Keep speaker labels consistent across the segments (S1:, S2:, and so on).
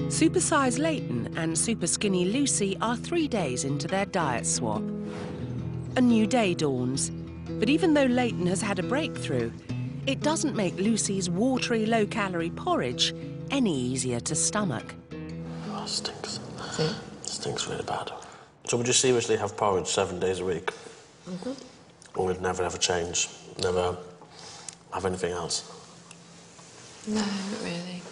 S1: Supersize Leighton and Superskinny Lucy are 3 days into their diet swap. A new day dawns, but even though Leighton has had a breakthrough, it doesn't make Lucy's watery, low-calorie porridge any easier to stomach.
S2: Oh, it stinks. It stinks really bad. So would you seriously have porridge 7 days a week? Mm-hmm. Or would never, ever change? Never have anything else?
S3: No, not really.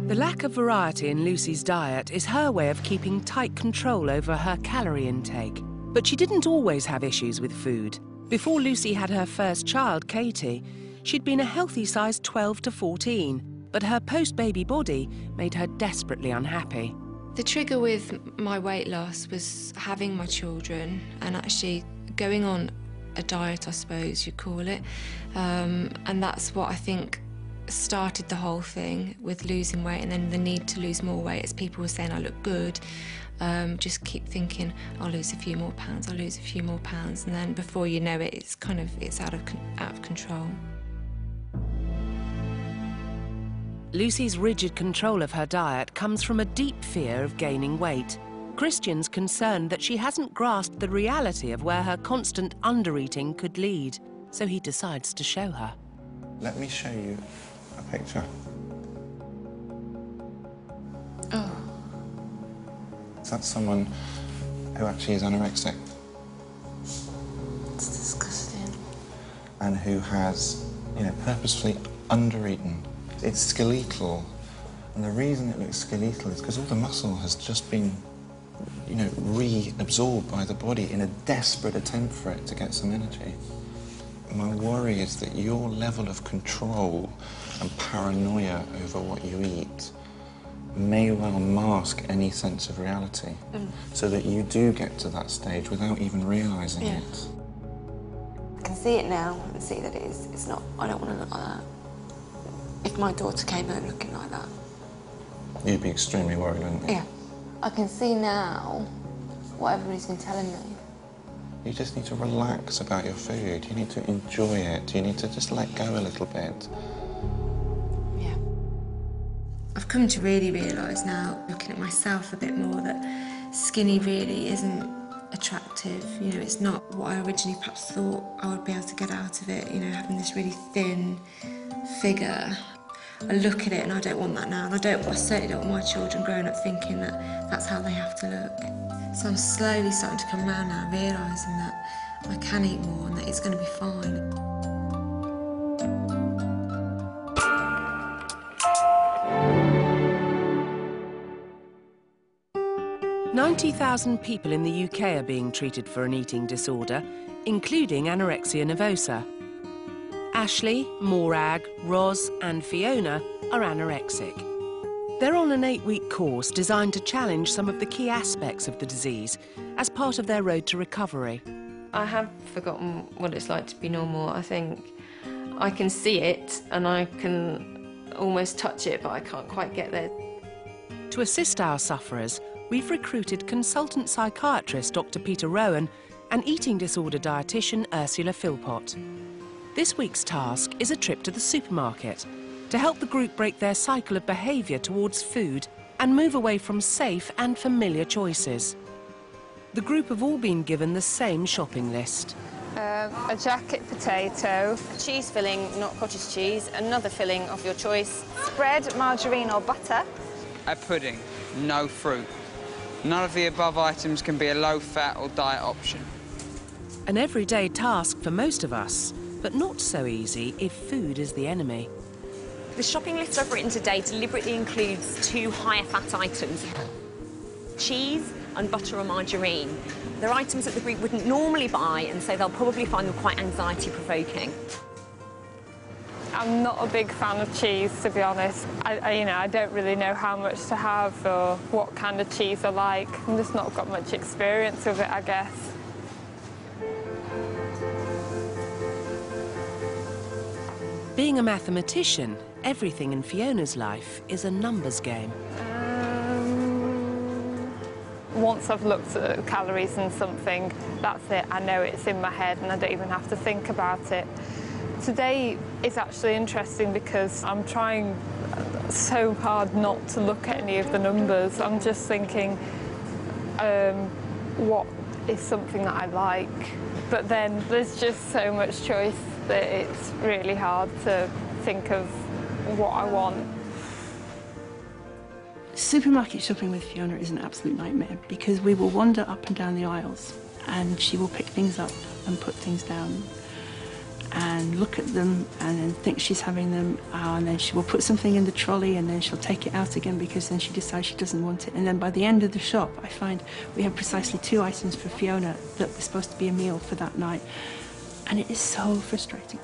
S1: The lack of variety in Lucy's diet is her way of keeping tight control over her calorie intake. But she didn't always have issues with food. Before Lucy had her first child, Katie, she'd been a healthy size 12 to 14, but her post-baby body made her desperately unhappy.
S3: The trigger with my weight loss was having my children and actually going on a diet, I suppose you'd call it. And that's what I think started the whole thing with losing weight, and then the need to lose more weight as people were saying I look good. Just keep thinking, I'll lose a few more pounds, I'll lose a few more pounds, and then before you know it, it's out of control.
S1: Lucy's rigid control of her diet comes from a deep fear of gaining weight. Christian's concerned that she hasn't grasped the reality of where her constant under-eating could lead, so he decides to show her.
S4: Let me show you a picture.
S3: Oh.
S4: That's someone who actually is anorexic.
S3: It's disgusting.
S4: And who has, purposefully under-eaten. It's skeletal. And the reason it looks skeletal is because all the muscle has just been, reabsorbed by the body in a desperate attempt for it to get some energy. My worry is that your level of control and paranoia over what you eat may well mask any sense of reality, so that you do get to that stage without even realising it.
S5: I can see it now and see that it's not, I don't want to look like that. If my daughter came home looking like that.
S4: You'd be extremely worried, wouldn't you?
S5: Yeah. I can see now what everybody's been telling me.
S4: You just need to relax about your food. You need to enjoy it. You need to just let go a little bit.
S3: Yeah. I've come to really realise now, looking at myself a bit more, that skinny really isn't attractive. It's not what I originally perhaps thought I would be able to get out of it, having this really thin figure. I look at it and I don't want that now, and I certainly don't want my children growing up thinking that that's how they have to look. So I'm slowly starting to come around now, realising that I can eat more and that it's going to be fine.
S1: "90,000 people in the UK are being treated for an eating disorder, including anorexia nervosa. Ashley, Morag, Roz and Fiona are anorexic. They're on an 8-week course designed to challenge some of the key aspects of the disease as part of their road to recovery.
S6: I have forgotten what it's like to be normal. I think I can see it and I can almost touch it, but I can't quite get there.
S1: To assist our sufferers, we've recruited consultant psychiatrist Dr Peter Rowan and eating disorder dietitian Ursula Philpott. This week's task is a trip to the supermarket to help the group break their cycle of behaviour towards food and move away from safe and familiar choices. The group have all been given the same shopping list.
S7: A jacket potato.
S8: Cheese filling, not cottage cheese. Another filling of your choice.
S7: Spread, margarine or butter.
S9: A pudding, no fruit. None of the above items can be a low-fat or diet option.
S1: An everyday task for most of us, but not so easy if food is the enemy.
S8: The shopping list I've written today deliberately includes 2 higher fat items. Cheese and butter or margarine. They're items that the group wouldn't normally buy, and so they'll probably find them quite anxiety-provoking.
S7: I'm not a big fan of cheese, to be honest. I don't really know how much to have or what kind of cheese I like. I've just not got much experience with it, I guess.
S1: Being a mathematician, everything in Fiona's life is a numbers game.
S7: Once I've looked at calories and something, that's it. I know it's in my head and I don't even have to think about it. Today is actually interesting because I'm trying so hard not to look at any of the numbers. I'm just thinking, what is something that I like? But then there's just so much choice that it's really hard to think of what I want.
S10: Supermarket shopping with Fiona is an absolute nightmare because we will wander up and down the aisles and she will pick things up and put things down and look at them and then think she's having them, and then she will put something in the trolley and then she'll take it out again because then she decides she doesn't want it. And then by the end of the shop, I find we have precisely 2 items for Fiona that were supposed to be a meal for that night. And it is so frustrating.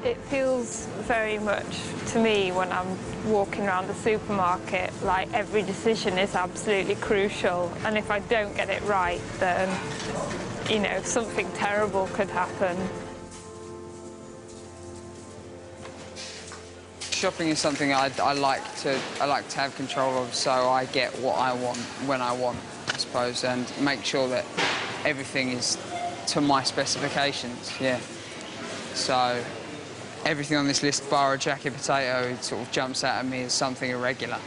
S7: It feels very much to me when I'm walking around the supermarket like every decision is absolutely crucial, and if I don't get it right, then, you know, something terrible could happen.
S9: Shopping is something I like to have control of, so I get what I want when I want, I suppose, and make sure that everything is to my specifications. Yeah. So everything on this list, bar a jacket potato, sort of jumps out at me as something irregular.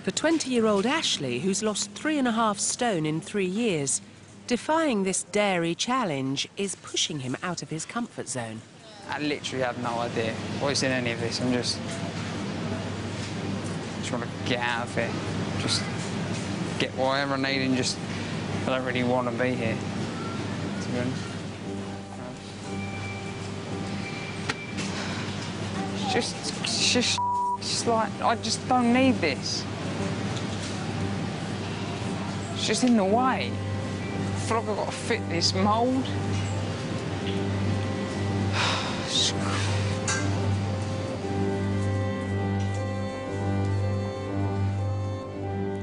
S1: For 20-year-old Ashley, who's lost 3.5 stone in 3 years, defying this dairy challenge is pushing him out of his comfort zone.
S9: I literally have no idea what's in any of this. I'm just want to get out of it. Just get whatever I need and just, I don't really want to be here, to be honest. It's just like, I just don't need this. It's just in the way. I feel like I've got to fit this mould.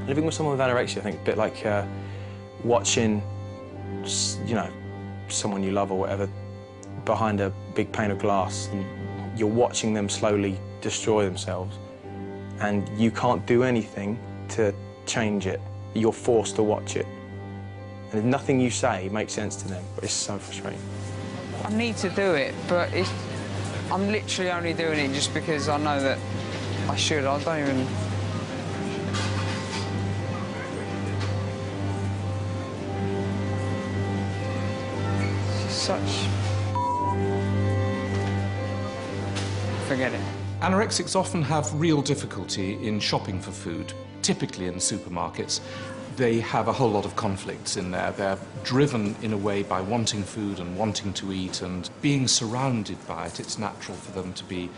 S11: Living with someone with anorexia, I think, a bit like watching, you know, someone you love or whatever behind a big pane of glass, and you're watching them slowly destroy themselves, and you can't do anything to change it. You're forced to watch it. And nothing you say makes sense to them, but it's so frustrating.
S9: I need to do it, but I'm literally only doing it just because I know that I should. I don't even... It's such... Forget it.
S12: Anorexics often have real difficulty in shopping for food, typically in supermarkets. They have a whole lot of conflicts in there. They're driven in a way by wanting food and wanting to eat, and being surrounded by it, it's natural for them to be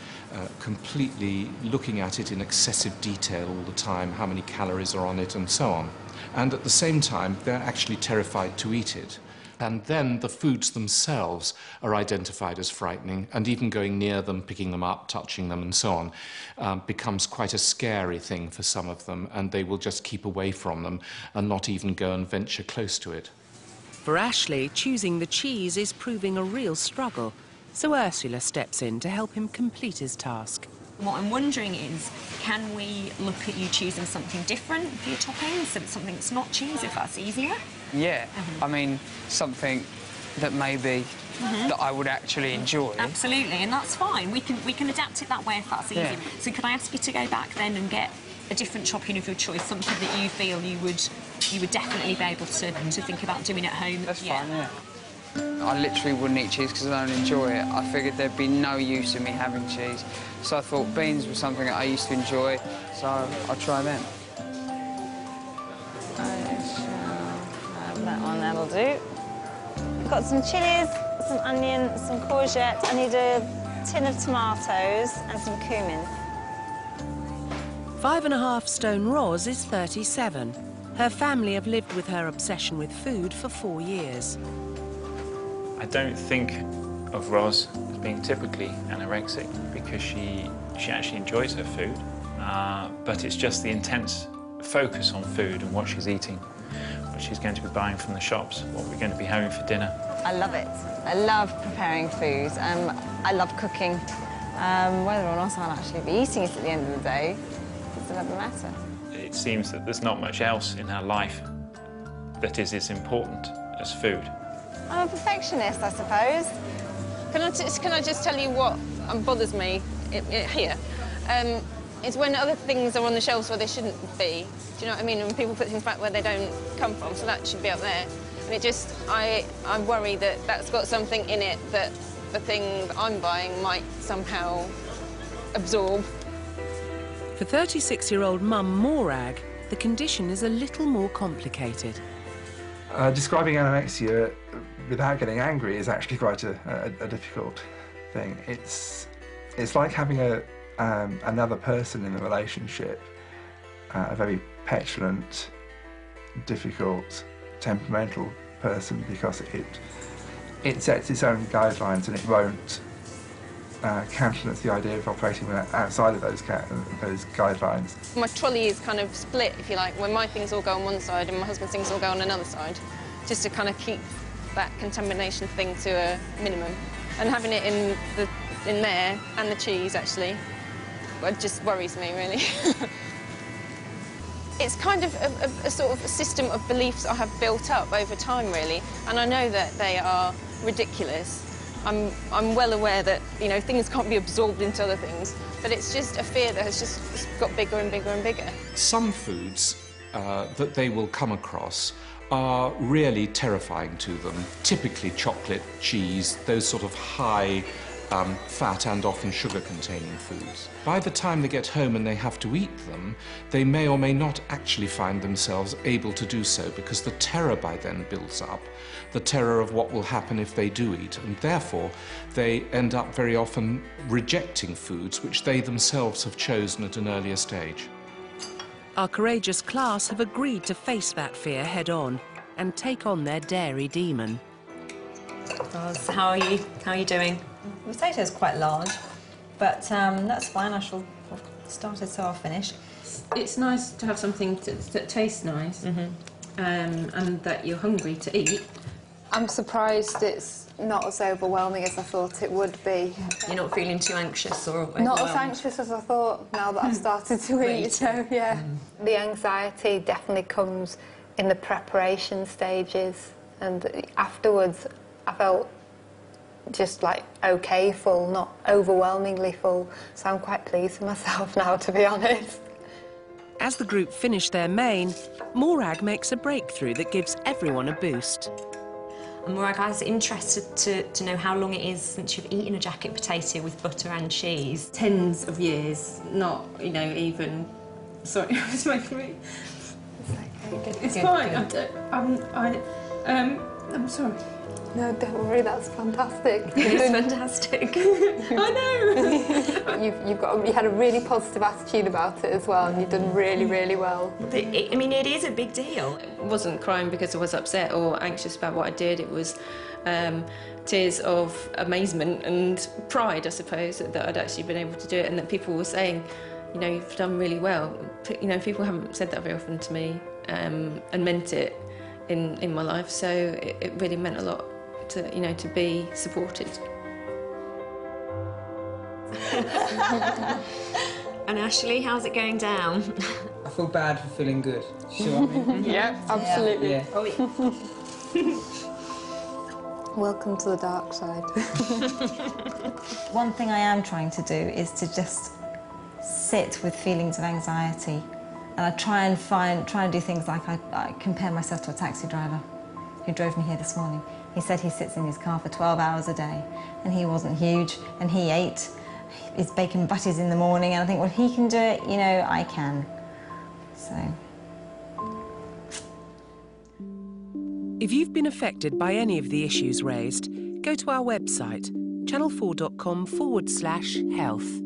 S12: completely looking at it in excessive detail all the time, how many calories are on it and so on. And at the same time, they're actually terrified to eat it. And then the foods themselves are identified as frightening, and even going near them, picking them up, touching them and so on, becomes quite a scary thing for some of them, and they will just keep away from them and not even go and venture close to it.
S1: For Ashley, choosing the cheese is proving a real struggle, so Ursula steps in to help him complete his task.
S8: What I'm wondering is, can we look at you choosing something different for your toppings, so it's something that's not cheese, if that's easier?
S9: Yeah, I mean, something that maybe that I would actually enjoy.
S8: Absolutely, and that's fine. We can adapt it that way if that's easier.
S9: Yeah.
S8: So could I ask you to go back then and get a different topping of your choice, something that you feel you would definitely be able to think about doing at home?
S9: That's fine, yeah. I literally wouldn't eat cheese because I don't enjoy it. I figured there'd be no use in me having cheese. So I thought beans were something that I used to enjoy, so I'll try them.
S13: That one, that'll do. I've got some chilies, some onion, some courgette. I need a tin of tomatoes and some cumin.
S1: 5.5 stone Roz is 37. Her family have lived with her obsession with food for 4 years.
S14: I don't think of Roz as being typically anorexic because she actually enjoys her food, but it's just the intense focus on food and what she's eating, what she's going to be buying from the shops, what we're going to be having for dinner.
S13: I love it. I love preparing food. I love cooking. Whether or not I'll actually be eating it at the end of the day, doesn't ever matter.
S14: It seems that there's not much else in her life that is as important as food.
S13: I'm a perfectionist, I suppose.
S15: Can I just tell you what bothers me here, is when other things are on the shelves where they shouldn't be. Do you know what I mean? And people put things back where they don't come from, so that should be up there. And it just, I worry that that's got something in it that the thing that I'm buying might somehow absorb.
S1: For 36-year-old mum Morag, the condition is a little more complicated.
S16: Describing anorexia without getting angry is actually quite a difficult thing. It's like having another person in the relationship, a very petulant, difficult, temperamental person, because it sets its own guidelines and it won't countenance the idea of operating outside of those guidelines.
S15: My trolley is kind of split, if you like, where my things all go on one side and my husband's things all go on another side, just to kind of keep that contamination thing to a minimum. And having it in there, and the cheese, actually, it just worries me, really. It's kind of a sort of a system of beliefs I have built up over time, really, and I know that they are ridiculous. I'm well aware that, you know, things can't be absorbed into other things, but it's just a fear that has just got bigger and bigger and bigger.
S12: Some foods that they will come across are really terrifying to them. Typically chocolate, cheese, those sort of high fat and often sugar-containing foods. By the time they get home and they have to eat them, they may or may not actually find themselves able to do so, because the terror by then builds up, the terror of what will happen if they do eat, and therefore they end up very often rejecting foods which they themselves have chosen at an earlier stage.
S1: Our courageous class have agreed to face that fear head-on and take on their dairy demon.
S8: Roz, how are you doing?
S17: The potato is quite large, but that's fine. I've started, so I'll finish.
S6: It's nice to have something that tastes nice, and that you're hungry to eat.
S5: I'm surprised it's not as overwhelming as I thought it would be.
S8: You're not feeling too anxious or overwhelmed?
S5: Not as anxious as I thought now that I've started to eat, so yeah. The anxiety definitely comes in the preparation stages, and afterwards I felt just like okay full, not overwhelmingly full, so I'm quite pleased with myself now, to be honest.
S1: As the group finish their main, Morag makes a breakthrough that gives everyone a boost.
S8: And Morag, I was interested to know how long it is since you've eaten a jacket potato with butter and cheese.
S6: Tens of years, not, you know, even... Sorry, it's making me... It's fine. I'm sorry.
S5: No, don't worry, that's fantastic.
S8: It's fantastic.
S6: I know.
S5: You had a really positive attitude about it as well, and you've done really, really well.
S8: I mean, it is a big deal.
S6: I wasn't crying because I was upset or anxious about what I did. It was tears of amazement and pride, I suppose, that I'd actually been able to do it, and that people were saying, you know, you've done really well. You know, people haven't said that very often to me, and meant it in my life, so it really meant a lot to, you know, to be supported.
S8: And Ashley, how's it going down?
S18: I feel bad for feeling good. See what I mean?
S5: Yeah, absolutely.
S18: Yeah.
S8: Oh, yeah.
S5: Welcome to the dark side.
S17: One thing I am trying to do is to just sit with feelings of anxiety, and I try and do things like I compare myself to a taxi driver who drove me here this morning. He said he sits in his car for 12 hours a day, and he wasn't huge, and he ate his bacon and butties in the morning, and I think, well, he can do it, you know, I can. So.
S1: If you've been affected by any of the issues raised, go to our website, channel4.com/health.